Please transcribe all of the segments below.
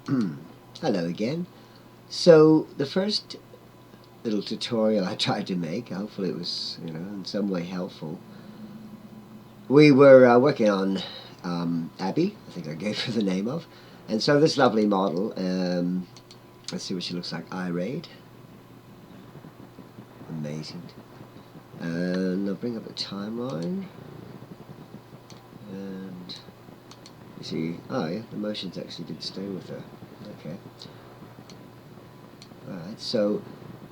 Hello again. So the first little tutorial I tried to make, hopefully it was, in some way helpful. We were working on Abby, I think I gave her the name of, and so this lovely model, let's see what she looks like, irate. Amazing. And I'll bring up the timeline, and you see, oh yeah, the motions actually did stay with her. Okay. Alright, so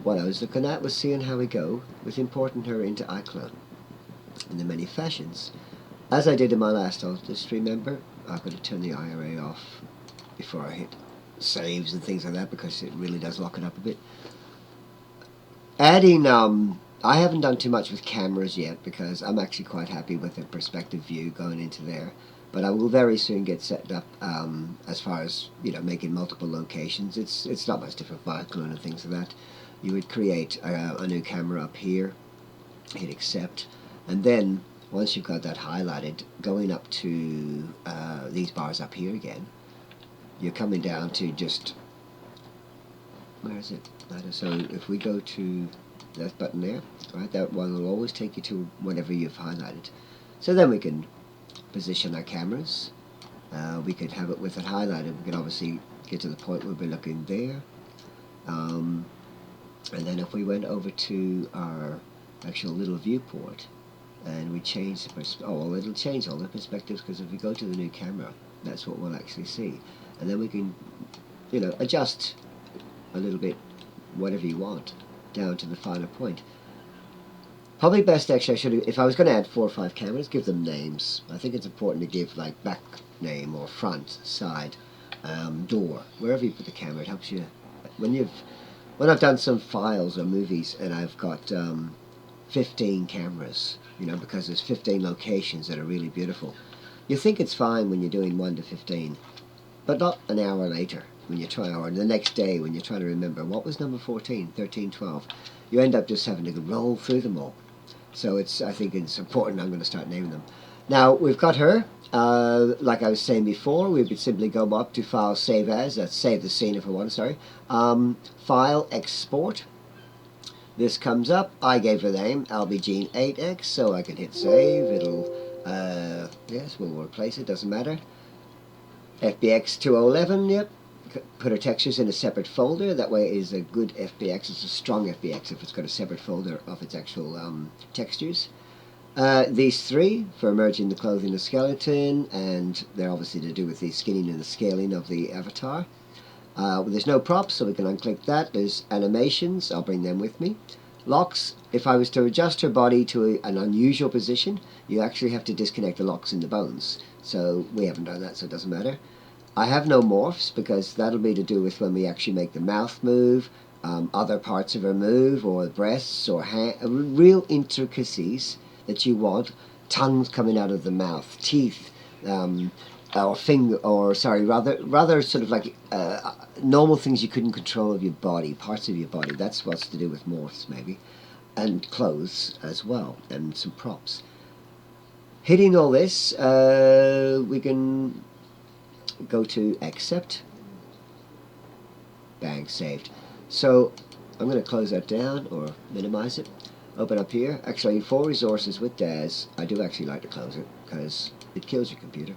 what I was looking at was seeing how we go with importing her into iClone in the many fashions. As I did in my last artist, remember, I've got to turn the IRA off before I hit saves and things like that because it really does lock it up a bit. Adding, I haven't done too much with cameras yet because I'm actually quite happy with the perspective view going into there. But I will very soon get set up as far as making multiple locations. It's not much different from iClone and things like that. You would create a new camera up here, hit accept, and then once you've got that highlighted, going up to these bars up here again, you're coming down to just, where is it? So if we go to that button there, right, that one will always take you to whatever you've highlighted. So then we can position our cameras. We could have it with it highlighted. We could obviously get to the point where we're looking there. And then if we went over to our actual little viewport and we change the well, it'll change all the perspectives because if we go to the new camera, that's what we'll actually see. And then we can, adjust a little bit whatever you want down to the final point. Probably best actually, if I was going to add 4 or 5 cameras, give them names. I think it's important to give like back name or front, side, door, wherever you put the camera. It helps you when I've done some files or movies and I've got 15 cameras, because there's 15 locations that are really beautiful. You think it's fine when you're doing 1 to 15, but not an hour later when you're trying, or the next day when you're trying to remember what was number 14, 13, 12. You end up just having to roll through them all. So I think it's important. I'm going to start naming them. Now we've got her. Like I was saying before, we would simply go up to File, Save As. That's save the scene if I want. Sorry. File, Export. This comes up. I gave her the name LBG 8X, so I can hit save. It'll yes, we'll replace it. Doesn't matter. FBX 2011. Yep. Put her textures in a separate folder. That way it is a good FBX. It's a strong FBX if it's got a separate folder of its actual textures. These 3 for merging the clothing and the skeleton, and they're obviously to do with the skinning and the scaling of the avatar. There's no props, so we can unclick that. There's animations. I'll bring them with me. Locks. If I was to adjust her body to an unusual position, you actually have to disconnect the locks in the bones. So we haven't done that, so it doesn't matter. I have no morphs because that'll be to do with when we actually make the mouth move, other parts of her move, or breasts, or real intricacies that you want. Tongues coming out of the mouth, teeth, or finger, or sorry, rather sort of like normal things you couldn't control of your body, parts of your body. That's what's to do with morphs maybe, and clothes as well, and some props. Hitting all this, we can go to accept, bang, saved. So I'm going to close that down or minimize it, open up here. Actually, for resources with Daz, I do actually like to close it because it kills your computer,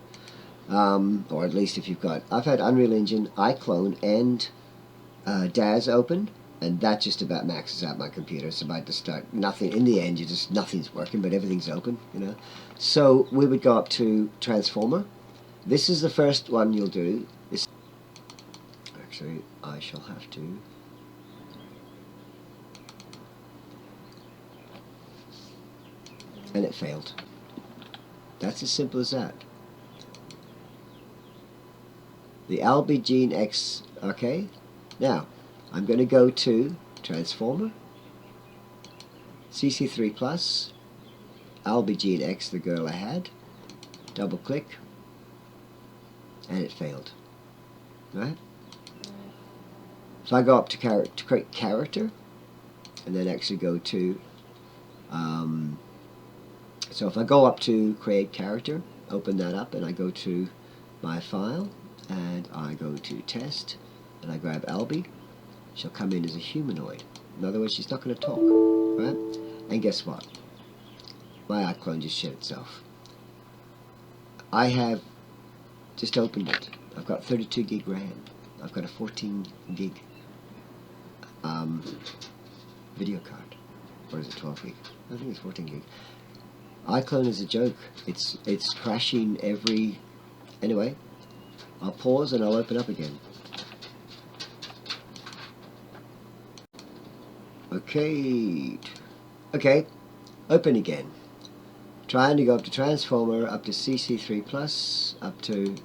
or at least if you've got, I've had Unreal Engine, iClone and Daz open, and that just about maxes out my computer. It's about to start, nothing, in the end nothing's working, but everything's open, So we would go up to Transformer. This is the first one you'll do. Actually, I shall have to. And it failed. That's as simple as that. The LBG X, okay. Now, I'm going to go to Transformer, CC3 Plus, LBG X, the girl I had. Double click. And it failed, right? So I go up to create character, and then actually go to, so if I go up to create character, open that up, and I go to my file, and I go to test, and I grab Albie. She'll come in as a humanoid. In other words, she's not going to talk, right? And guess what? My iClone just shut itself. I have just opened it. I've got 32 gig RAM. I've got a 14 gig video card. Or is it 12 gig? I think it's 14 gig. iClone is a joke. It's crashing every... Anyway, I'll pause and I'll open up again. Okay, open again. Trying to go up to Transformer, up to CC3+, up to,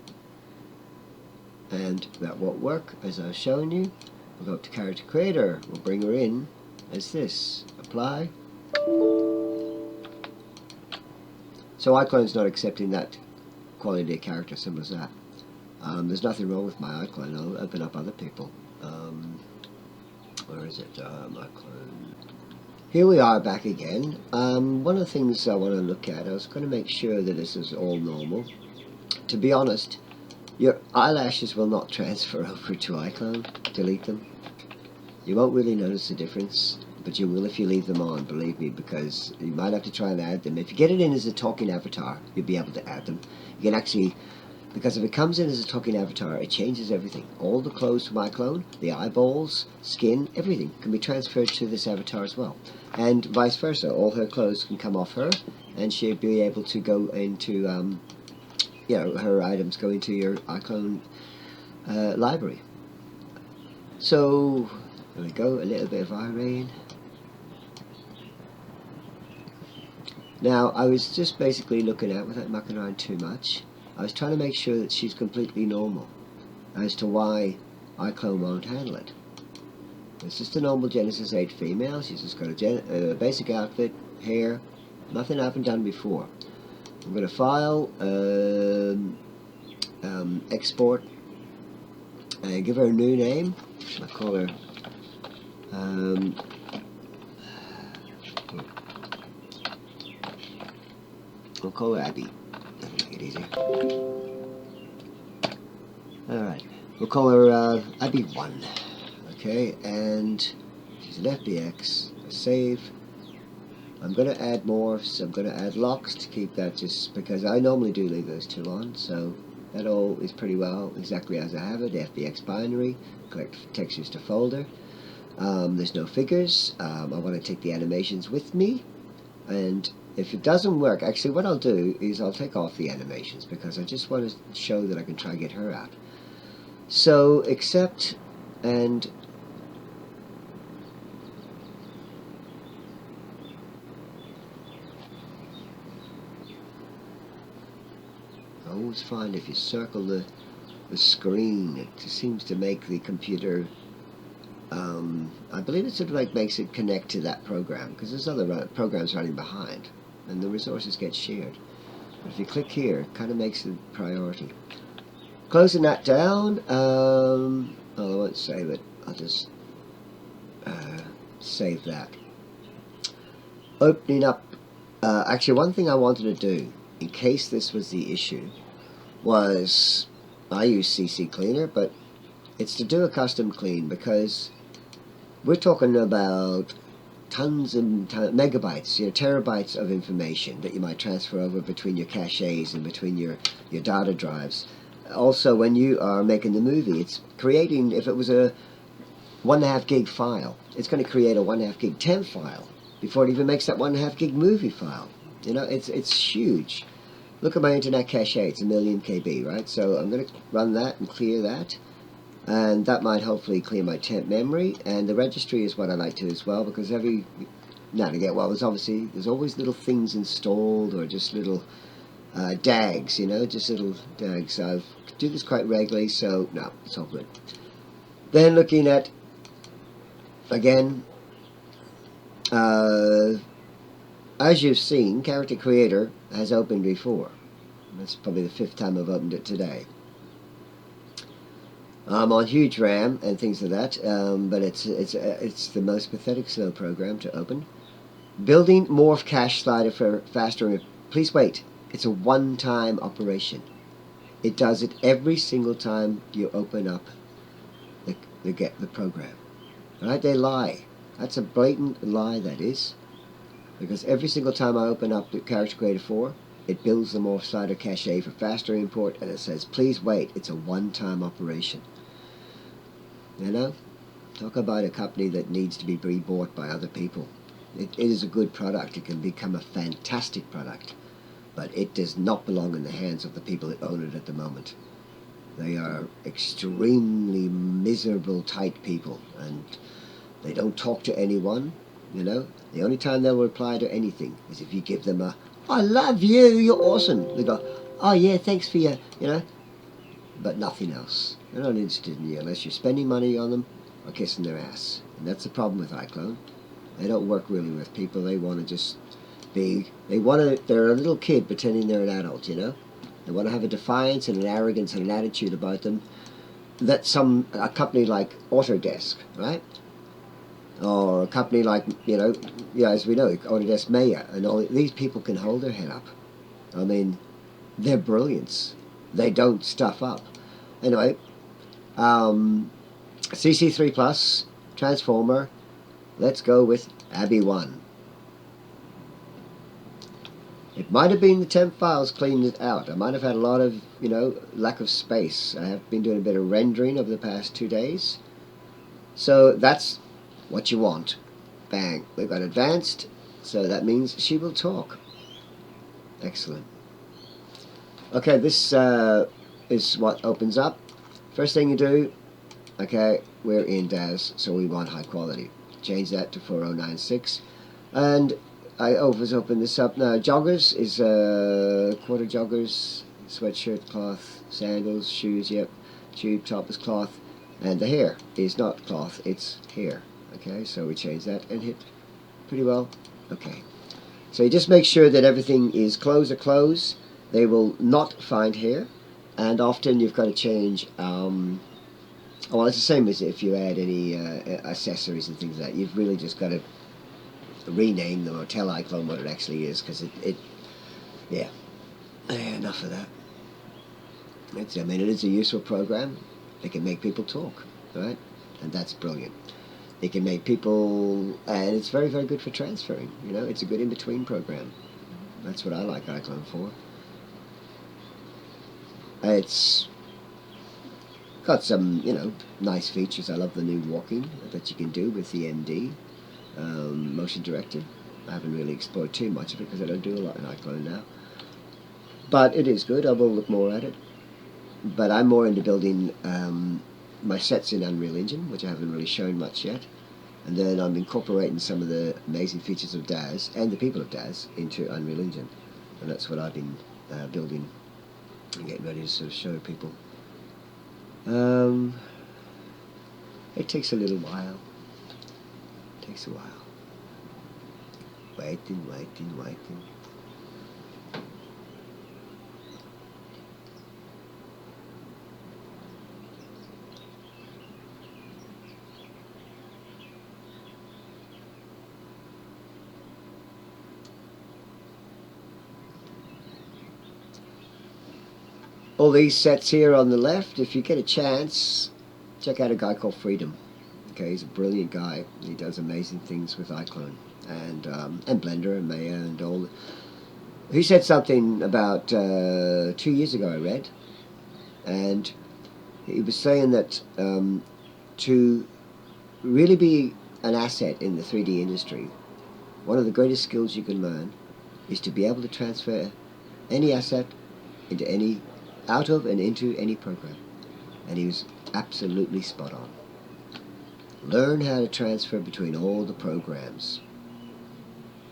and that won't work as I was showing you. We'll go up to Character Creator, we'll bring her in as this, apply. So iClone's not accepting that quality of character, simple as that. There's nothing wrong with my iClone. I'll open up other people. Where is it? iClone. Here we are back again. One of the things I want to look at, I was going to make sure that this is all normal. To be honest, your eyelashes will not transfer over to iClone. Delete them. You won't really notice the difference, but you will if you leave them on, believe me, because you might have to try and add them. If you get it in as a talking avatar, you'll be able to add them. You can actually... Because if it comes in as a talking avatar, it changes everything. All the clothes from iClone, the eyeballs, skin, everything can be transferred to this avatar as well. And vice versa, all her clothes can come off her, and she'll be able to go into, you know, her items go into your iClone library. So, there we go, a little bit of eye rain. Now, I was just basically looking at, without mucking around too much, I was trying to make sure that she's completely normal as to why iClone won't handle it. It's just a normal Genesis 8 female. She's just got a basic outfit, hair, nothing I haven't done before. I'm going to file, export, and give her a new name. I'll call her, we'll call her Abby. Easy. Alright, we'll call her Abby 1. Okay, and she's an FBX. Save. I'm going to add morphs, I'm going to add locks to keep that, just because I normally do leave those two on, so that all is pretty well exactly as I have it. FBX binary, collect textures to folder. There's no figures. I want to take the animations with me, and if it doesn't work, actually what I'll do is I'll take off the animations because I just want to show that I can try and get her out. So accept, and I always find if you circle the screen, it seems to make the computer, I believe it sort of like makes it connect to that program, because there's other programs running behind and the resources get shared. But if you click here, it kind of makes it priority. Closing that down, well, I won't save it, I'll just save that. Opening up, actually one thing I wanted to do, in case this was the issue, was, I use CC Cleaner, but it's to do a custom clean, because we're talking about tons and megabytes, you know, terabytes of information that you might transfer over between your caches and between your data drives. Also, when you are making the movie, it's creating, if it was a 1.5 gig file, it's going to create a 1.5 gig temp file before it even makes that 1.5 gig movie file. You know, it's huge. Look at my internet cache, it's 1,000,000 KB, right? So I'm going to run that and clear that. And that might hopefully clear my temp memory, and the registry is what I like to as well, because there's always little things installed, or just little DAGs, you know, just little DAGs. I do this quite regularly, so no, it's all good. Then looking at, again, as you've seen, Character Creator has opened before. That's probably the 5th time I've opened it today. I'm on huge RAM and things like that, but it's the most pathetic slow program to open. Building morph cache slider for faster. Please wait. It's a one-time operation. It does it every single time you open up the program. Right? They lie. That's a blatant lie, that is. Because every single time I open up the Character Creator 4, it builds the morph slider cache for faster import, and it says, please wait, it's a one-time operation. You know? Talk about a company that needs to be rebought by other people. It is a good product. It can become a fantastic product. But it does not belong in the hands of the people that own it at the moment. They are extremely miserable, tight people, and they don't talk to anyone, you know. The only time they'll reply to anything is if you give them a, I love you, you're awesome. They go, oh yeah, thanks for your, you know, but nothing else. They're not interested in you unless you're spending money on them or kissing their ass. And that's the problem with iClone. They don't work really with people. They want to just be, they're a little kid pretending they're an adult, you know. They want to have a defiance and an arrogance and an attitude about them that a company like Autodesk, right? Or a company like, you know, yeah, as we know, Autodesk Maya, and all these people can hold their head up. I mean, they're brilliance. They don't stuff up. Anyway, CC3 Plus, Transformer, let's go with Abby 1. It might have been the temp files cleaned it out. I might have had a lot of, you know, lack of space. I have been doing a bit of rendering over the past 2 days. So that's what you want. Bang. We've got advanced, so that means she will talk. Excellent. Okay, this is what opens up. First thing you do, okay, we're in Daz, so we want high quality. Change that to 4096. And I always open this up now. Joggers is quarter joggers, sweatshirt, cloth, sandals, shoes, yep. Tube top is cloth. And the hair is not cloth, it's hair. Okay, so we change that and hit pretty well. Okay. So you just make sure that everything is clothes are clothes. They will not find hair. And often you've got to change, well, it's the same as if you add any accessories and things like that. You've really just got to rename them or tell iClone what it actually is, because yeah, enough of that. I mean, it is a useful program. It can make people talk, right? And that's brilliant. It can make people, and it's very, very good for transferring. You know, it's a good in-between program. That's what I like iClone for. It's got some, you know, nice features. I love the new walking that you can do with the MD motion director. I haven't really explored too much of it because I don't do a lot in iClone now. But it is good. I will look more at it. But I'm more into building my sets in Unreal Engine, which I haven't really shown much yet. And then I'm incorporating some of the amazing features of Daz and the people of Daz into Unreal Engine. And that's what I've been building and getting ready to sort of show people. It takes a little while. It takes a while. Waiting. All these sets here on the left, if you get a chance, check out a guy called Freedom. Okay, he's a brilliant guy. He does amazing things with iClone and Blender and Maya and all. He said something about 2 years ago I read, and he was saying that to really be an asset in the 3D industry, one of the greatest skills you can learn is to be able to transfer any asset into any, out of and into any program. And he was absolutely spot on. Learn how to transfer between all the programs.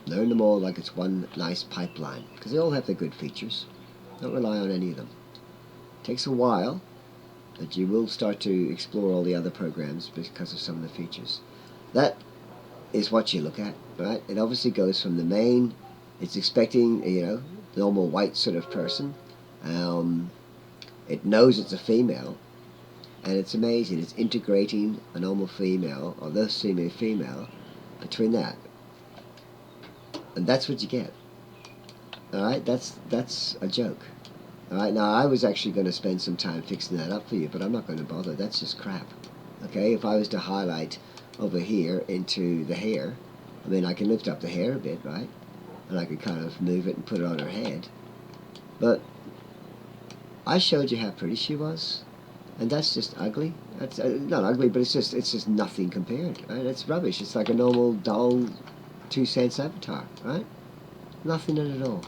Learn them all like it's one nice pipeline, because they all have their good features. Don't rely on any of them. It takes a while, but you will start to explore all the other programs because of some of the features. That is what you look at, right? It obviously goes from the main, it's expecting, you know, normal white sort of person. It knows it's a female, and it's amazing. It's integrating a normal female, or the female, between that. And that's what you get. Alright, that's a joke. Alright, now I was actually going to spend some time fixing that up for you, but I'm not going to bother. That's just crap. Okay, if I was to highlight over here into the hair, I mean, I can lift up the hair a bit, right? And I could kind of move it and put it on her head. But I showed you how pretty she was, and that's just ugly. That's not ugly, but it's just nothing compared, right? It's rubbish. It's like a normal, dull, 2 cents avatar, right? Nothing in it at all.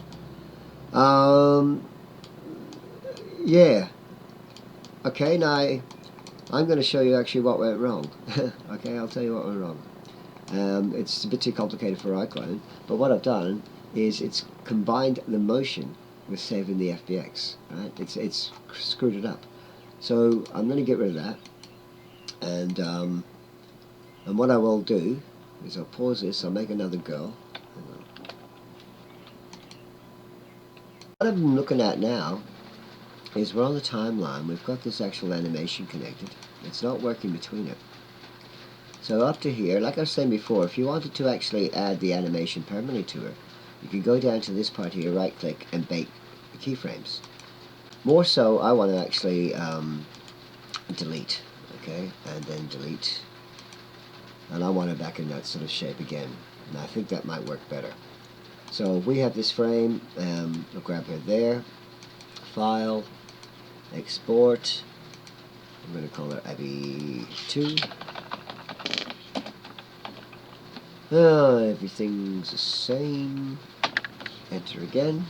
Yeah. Okay, now I'm going to show you actually what went wrong. Okay, I'll tell you what went wrong. It's a bit too complicated for iClone, but what I've done is it's combined the motion with saving the FBX. Right? It's screwed it up. So I'm going to get rid of that, and what I will do is I'll pause this. I'll make another girl. What I'm looking at now is we're on the timeline. We've got this actual animation connected. It's not working between it. So up to here, like I was saying before, if you wanted to actually add the animation permanently to her, you can go down to this part here, right click, and bake the keyframes. More so, I want to actually delete, okay, and then delete. And I want it back in that sort of shape again. And I think that might work better. So we have this frame, we'll grab her there, File, Export, I'm going to call her Abby 2. Everything's the same. Enter again.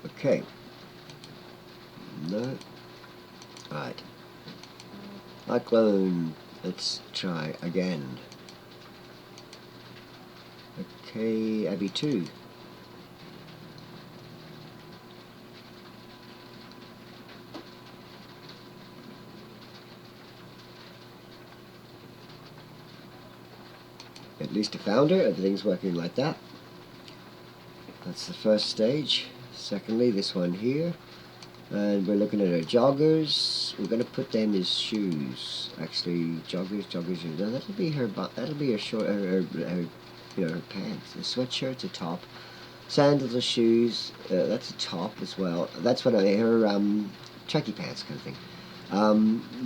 Okay. No. Alright. iClone. Let's try again. Okay, Abby 2. At least I found her. Everything's working like that. That's the first stage. Secondly, this one here. And we're looking at her joggers. We're going to put them as shoes. Actually, joggers. No, that'll be her. That'll be her short. Her her pants. The sweatshirt's a top. Sandals are shoes. That's a top as well. That's what her tracky pants kind of thing.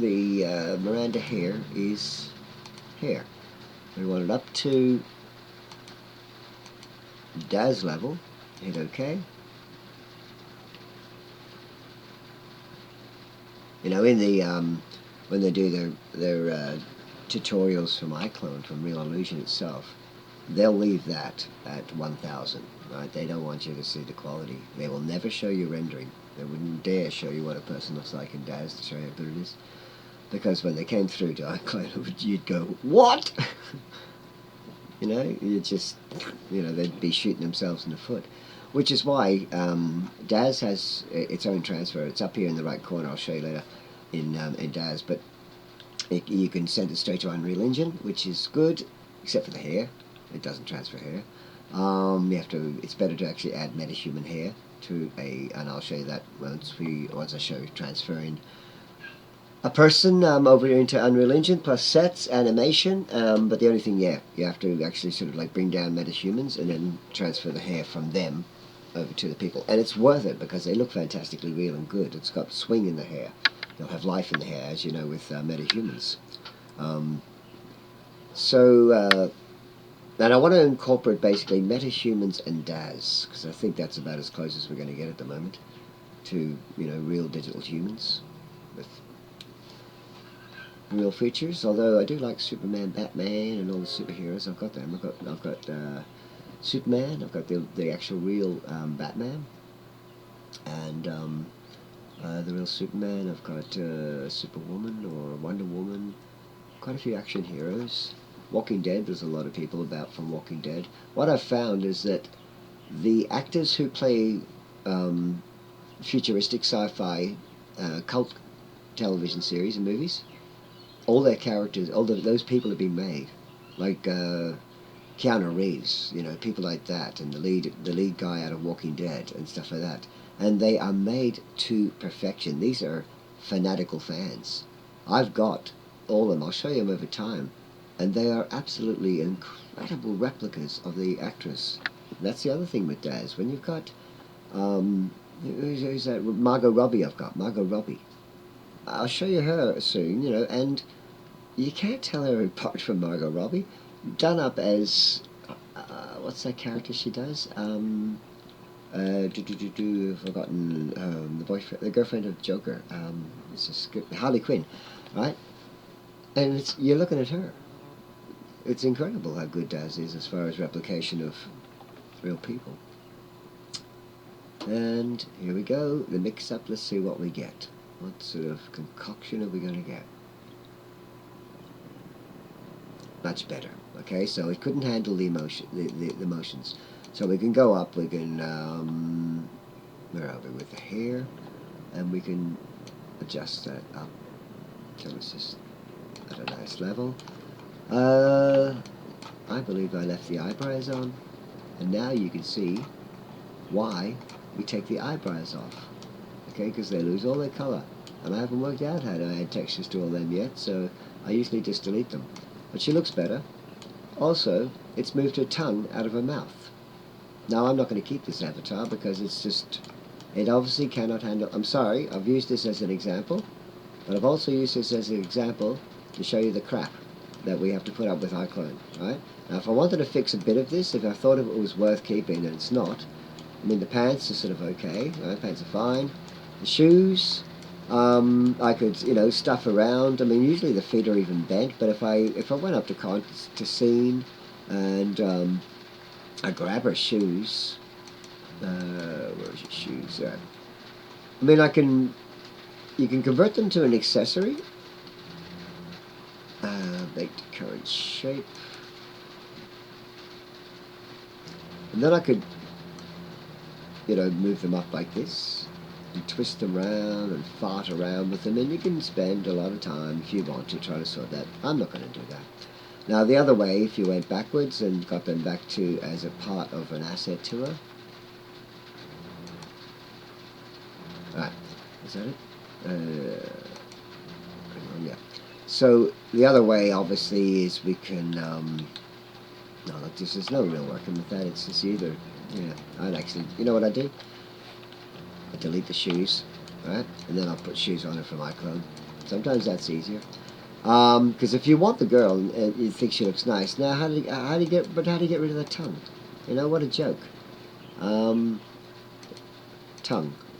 The Miranda hair is hair. We want it up to Daz level. Hit OK. You know, in the when they do their tutorials from iClone, from Reallusion itself, they'll leave that at 1000. Right? They don't want you to see the quality. They will never show you rendering. They wouldn't dare show you what a person looks like in Daz to show you how good it is. Because when they came through to iClone, you'd go, what? You know, you just, they'd be shooting themselves in the foot. Which is why Daz has its own transfer. It's up here in the right corner. I'll show you later in Daz. But you can send it straight to Unreal Engine, which is good, except for the hair. It doesn't transfer hair. You have to. It's better to actually add metahuman hair to and I'll show you that once I show transferring a person over into Unreal Engine plus sets, animation, but the only thing, you have to actually sort of like bring down metahumans and then transfer the hair from them over to the people. And it's worth it because they look fantastically real and good. It's got swing in the hair. They'll have life in the hair, as you know, with metahumans. And I want to incorporate basically metahumans and Daz, because I think that's about as close as we're going to get at the moment to, real digital humans with real features. Although I do like Superman, Batman, and all the superheroes. I've got them. I've got Superman. I've got the actual real Batman, and the real Superman. I've got Superwoman or Wonder Woman. Quite a few action heroes. Walking Dead. There's a lot of people about from Walking Dead. What I've found is that the actors who play futuristic sci-fi cult television series and movies, all their characters, those people have been made. Like Keanu Reeves, you know, people like that, and the lead guy out of Walking Dead and stuff like that. And they are made to perfection. These are fanatical fans. I've got all of them. I'll show you them over time. And they are absolutely incredible replicas of the actress. And that's the other thing with Daz. When you've got, who's that? Margot Robbie I've got. Margot Robbie. I'll show you her soon, you know, and you can't tell her apart from Margot Robbie. Done up as, what's that character she does? I've forgotten the boyfriend, the girlfriend of Joker. It's just Harley Quinn, right? And you're looking at her. It's incredible how good Daz is as far as replication of real people. And here we go, the mix-up. Let's see what we get. What sort of concoction are we going to get? Much better. Okay, so it couldn't handle the motions. So we can go up, we can, where are we with the hair, and we can adjust that up till it's just at a nice level. I believe I left the eyebrows on, and now you can see why we take the eyebrows off. Okay, because they lose all their colour, and I haven't worked out how to add textures to all them yet, so I usually just delete them. But she looks better. Also, it's moved her tongue out of her mouth. Now, I'm not going to keep this avatar because it's just, it obviously cannot handle, I'm sorry, I've used this as an example, but I've also used this as an example to show you the crap that we have to put up with iClone, right? Now, if I wanted to fix a bit of this, if I thought it was worth keeping, and it's not, I mean, the pants are sort of okay, right? Pants are fine. The shoes, I could, you know, stuff around. I mean, usually the feet are even bent, but if I went up to scene and I grab her shoes, where's your shoes at? I mean, you can convert them to an accessory, make the current shape, and then I could, you know, move them up like this, and twist them around and fart around with them, and you can spend a lot of time if you want to try to sort that. I'm not going to do that. Now the other way, if you went backwards and got them back to as a part of an asset to her. Right, is that it? Yeah. So the other way, obviously, is we can. No, look, there's no real working with that. It's just either. Yeah, I'd actually. You know what I do? I delete the shoes, right, and then I'll put shoes on her from iClone. Sometimes that's easier. Because if you want the girl and you think she looks nice, now how do you get rid of the tongue? You know, what a joke. Tongue,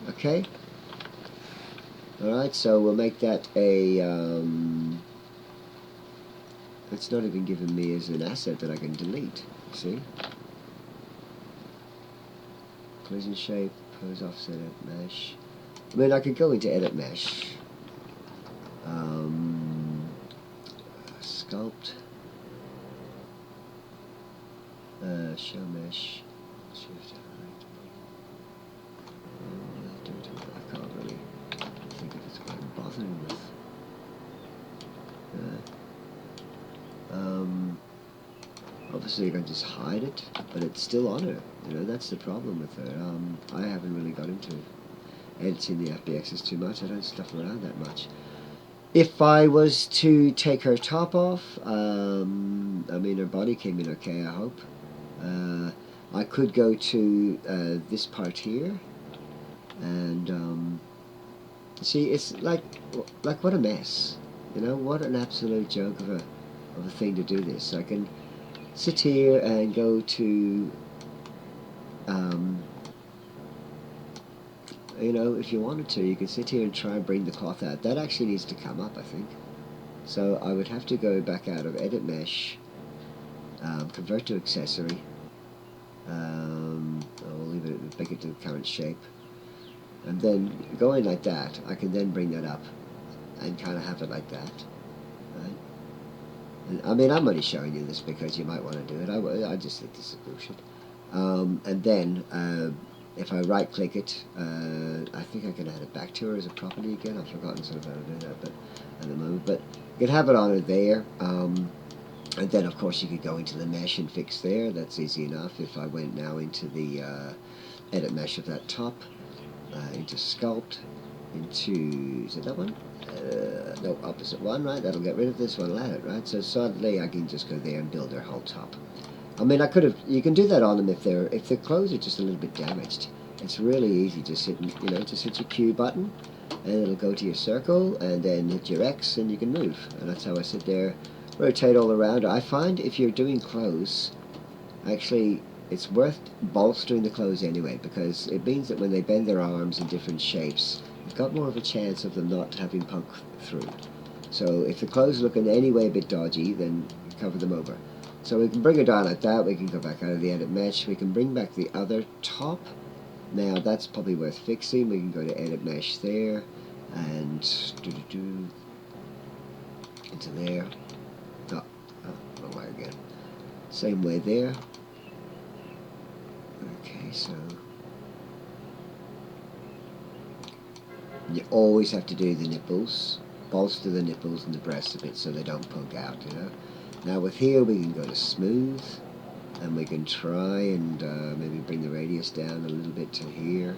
okay. All right, so we'll make that a. It's not even giving me as an asset that I can delete. See? Collision shape, pose offset, mesh. I mean, I could go into edit mesh. Sculpt, show mesh, shift height. I can't really think if it's what I'm bothering with. Obviously, you can just hide it, but it's still on her. You know, that's the problem with her. I haven't really got into editing the FBXs too much. I don't stuff around that much. If I was to take her top off, I mean, her body came in okay, I hope. I could go to this part here, and see, it's like what a mess. You know, what an absolute joke of a thing to do this. I can sit here and go to, you know, if you wanted to, you could sit here and try and bring the cloth out. That actually needs to come up, I think. So I would have to go back out of Edit Mesh, convert to Accessory. I'll leave it, make it to the current shape. And then going like that, I can then bring that up and kind of have it like that. Right? And, I mean, I'm only showing you this because you might want to do it. I just think this is bullshit. And then, if I right-click it, I think I can add it back to her as a property again. I've forgotten sort of how to do that, but at the moment. But you can have it on her there. And then of course you could go into the mesh and fix there. That's easy enough. If I went now into the edit mesh of that top, into sculpt, into, is it that one? No, opposite one, right? That'll get rid of this one, I'll add it, right? So suddenly I can just go there and build their whole top. I mean, I could have, you can do that on them if the clothes are just a little bit damaged. It's really easy, just hit, just hit your Q button, and it'll go to your circle, and then hit your X, and you can move. And that's how I sit there, rotate all around. I find if you're doing clothes, actually, it's worth bolstering the clothes anyway, because it means that when they bend their arms in different shapes, you've got more of a chance of them not having punk through. So if the clothes look in any way a bit dodgy, then cover them over. So we can bring it down like that. We can go back out of the edit mesh. We can bring back the other top. Now that's probably worth fixing. We can go to edit mesh there, and into there. Oh, wrong way again. Same way there. Okay, so you always have to do the nipples, bolster the nipples and the breasts a bit so they don't poke out, Now with here we can go to smooth, and we can try and maybe bring the radius down a little bit to here,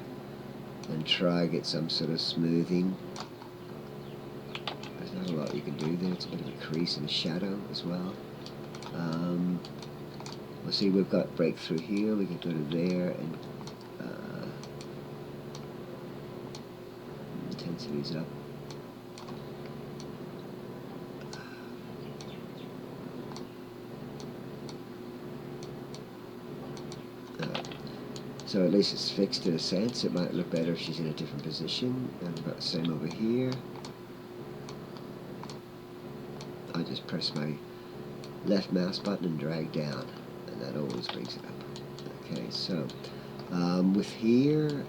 and try get some sort of smoothing. There's not a lot you can do there. It's a bit of a crease and a shadow as well. We'll see, we've got breakthrough here. We can go to there and intensity's up. So at least it's fixed in a sense. It might look better if she's in a different position. And we've got the same over here. I just press my left mouse button and drag down, and that always brings it up. Okay, so with here,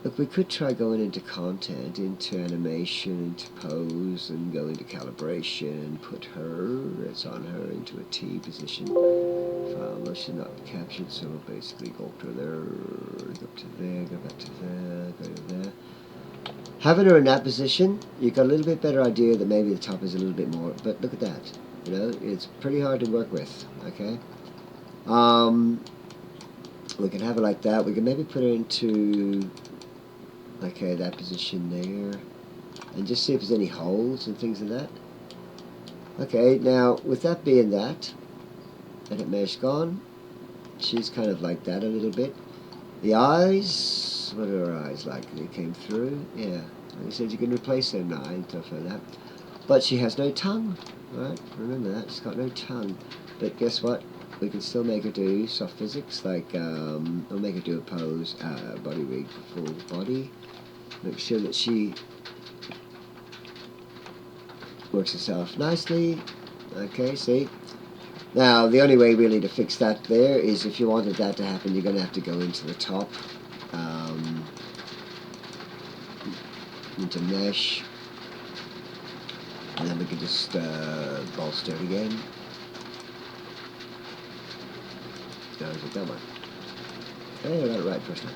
look, we could try going into content, into animation, into pose, and go into calibration and put her, it's on her, into a T position. File motion not captured, so we'll basically go up to there, go up to there, go back to there, go to there. Having her in that position, you've got a little bit better idea that maybe the top is a little bit more, but look at that. It's pretty hard to work with, okay? We can have it like that. We can maybe put her into, okay, that position there, and just see if there's any holes and things like that. Okay, now, with that being that, edit mesh gone, she's kind of like that a little bit. The eyes, what are her eyes like? They came through, yeah. Like I said, you can replace them now and stuff like that. But she has no tongue, right? Remember that, she's got no tongue. But guess what? We can still make her do soft physics, like, we'll make her do a pose, body rig, full body. Make sure that she works herself nicely. Okay, see? Now, the only way really to fix that there is if you wanted that to happen, you're going to have to go into the top, into mesh, and then we can just bolster it again. No, is it that one? Hey, I got it right first time.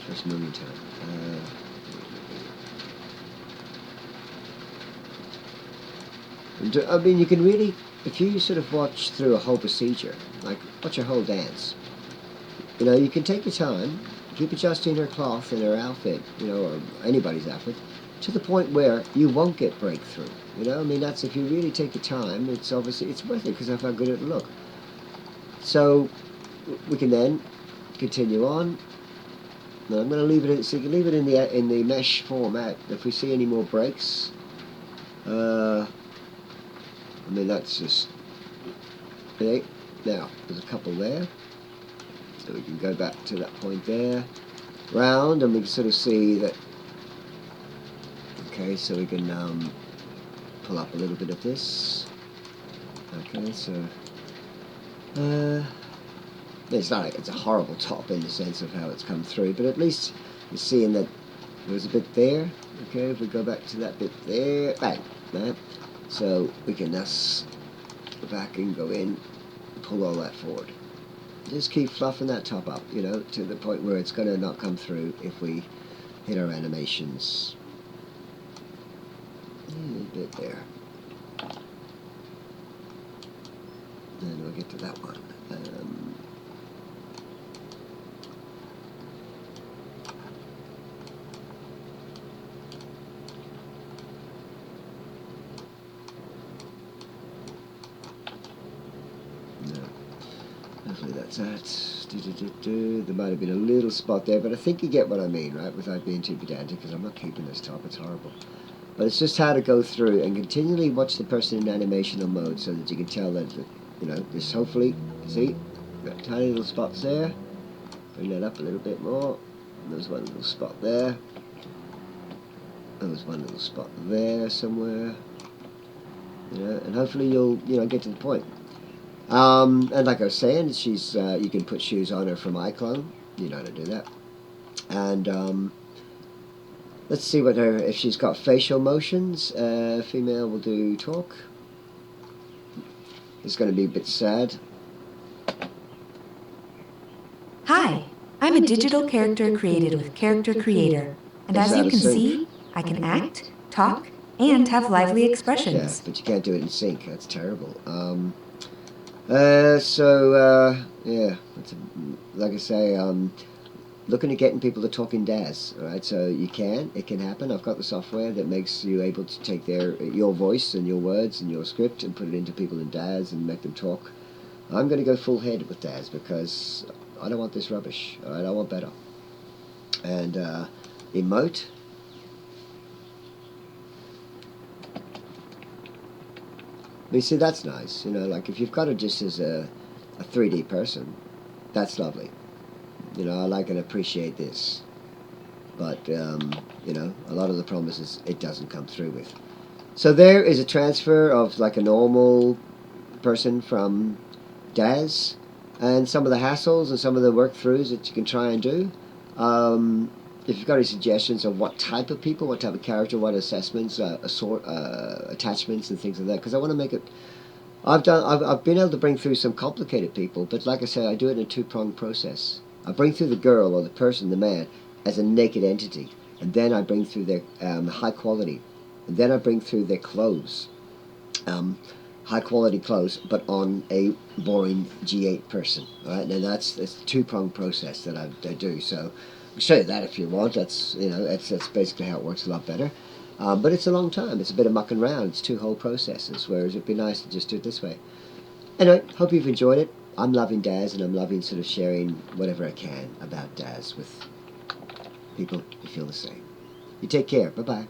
First million time. I mean, you can really, if you sort of watch through a whole procedure, like watch a whole dance, you can take your time, keep adjusting her cloth and her outfit, or anybody's outfit, to the point where you won't get breakthrough. I mean, that's if you really take your time. It's obviously it's worth it because of how good it'll look. So we can then continue on. Now I'm going to leave it. So you can leave it in the mesh format. If we see any more breaks, I mean that's just okay. Now there's a couple there, so we can go back to that point there, round, and we can sort of see that. Okay, so we can pull up a little bit of this. Okay, so it's a horrible top in the sense of how it's come through, but at least you're seeing that there's a bit there. Okay, if we go back to that bit there, bang, right? So we can thus go back and go in, pull all that forward. Just keep fluffing that top up, to the point where it's going to not come through if we hit our animations. A bit there. then we'll get to that one. No. Hopefully that's that. There might have been a little spot there, but I think you get what I mean, right? Without being too pedantic, because I'm not keeping this top. It's horrible. But it's just how to go through and continually watch the person in animational mode so that you can tell that, you know, this hopefully, see, got tiny little spots there. Bring that up a little bit more. And there's one little spot there. There's one little spot there somewhere. You know, and hopefully you'll, you know, get to the point. And like I was saying, she's you can put shoes on her from iClone. You know how to do that. And let's see what her, if she's got facial motions. Female will do talk. It's going to be a bit sad. Hi, I'm a digital character created with Character Creator, and as you can see, I can act, talk, and have lively expressions. Yeah, but you can't do it in sync. That's terrible. Yeah, like I say, looking at getting people to talk in Daz, right? So you can, it can happen. I've got the software that makes you able to take your voice and your words and your script and put it into people in Daz and make them talk. I'm going to go full head with Daz because I don't want this rubbish, all right? I want better. And emote. You see, that's nice, you know, like if you've got it just as a 3D person, that's lovely. You know, I like and appreciate this. But, you know, a lot of the promises it doesn't come through with. So there is a transfer of like a normal person from Daz, and some of the hassles and some of the work-throughs that you can try and do. If you've got any suggestions of what type of people, what type of character, what assessments, attachments and things like that, because I want to make it. I've been able to bring through some complicated people, but like I said, I do it in a two-pronged process. I bring through the girl or the person, the man, as a naked entity, and then I bring through their high quality, and then I bring through their clothes, high quality clothes, but on a boring G8 person. All right, and that's a two-pronged process that I do. So I'll show you that if you want. That's, you know, that's basically how it works a lot better. But it's a long time. It's a bit of mucking around. It's two whole processes, whereas it'd be nice to just do it this way. Anyway, hope you've enjoyed it. I'm loving Daz, and I'm loving sort of sharing whatever I can about Daz with people who feel the same. You take care. Bye-bye.